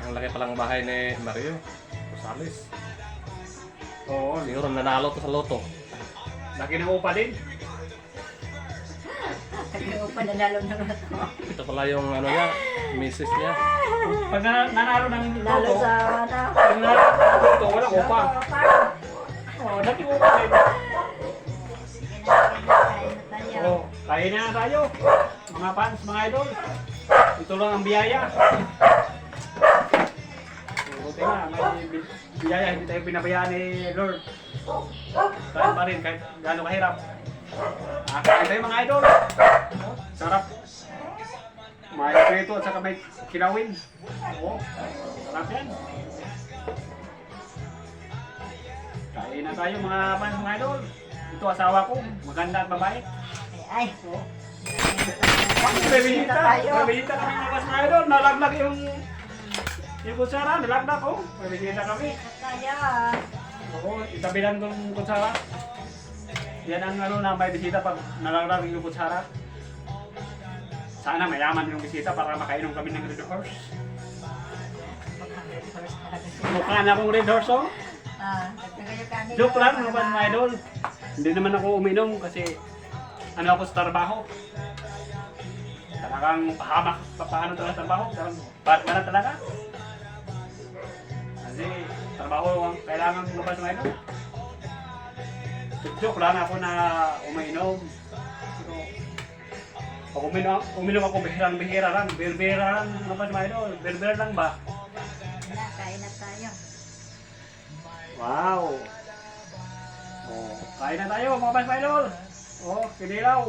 Ang laki palang bahay ni Mario Rosales. Oo, Siguro nanalo to sa loto. laki ng upa din. Ano pa nanalo ng loto? Ito pala yung ano niya, misis niya. Pag nanalo ng Lalo loto, sa ano? pag nanalo ng loto, walang upa. Parang, Oo, dati upa din. kain na tayo. Oo, kain na tayo. Mga fans, mga idol. Ito lang ang biyaya. Buti na, may biyaya, hindi tayo pinabayaan ni Lord. Kain pa rin, kahit gaano kahirap. Kain tayo mga idol. Sarap. May prito at saka may kilawin. Oo, sarap yan. Kain na tayo mga fans, mga idol. Ito asawa ko, maganda at babae. Ay, Oo. May bisita. May bisita kami mga idol. Nalaglag yung kutsara. Nalaglag ko. May bisita kami. tayo. Oo, itabi lang itong kutsara. Yan ang ano na may bisita pag nalaglag yung kutsara. Sana mayaman yung bisita para makainom kami ng Red Horse. Mukha na akong Red Horse, oh. Ah, nagtagayo ka nila. Joke lang mga idol. Hindi naman ako uminom kasi ano ako sa trabaho. Talagang pahamak, paano talaga sa trabaho? Talagang na talaga. Kasi trabaho ang kailangan lumabas ng idol. Joke lang ako na uminom. Pero pag uminom ako bihirang-bihira lang. Bihira lang lumabas ng idol. Bihira lang ba? Kain na tayo. Wow! Oh, kain na tayo mga idol! Oh, kinilaw!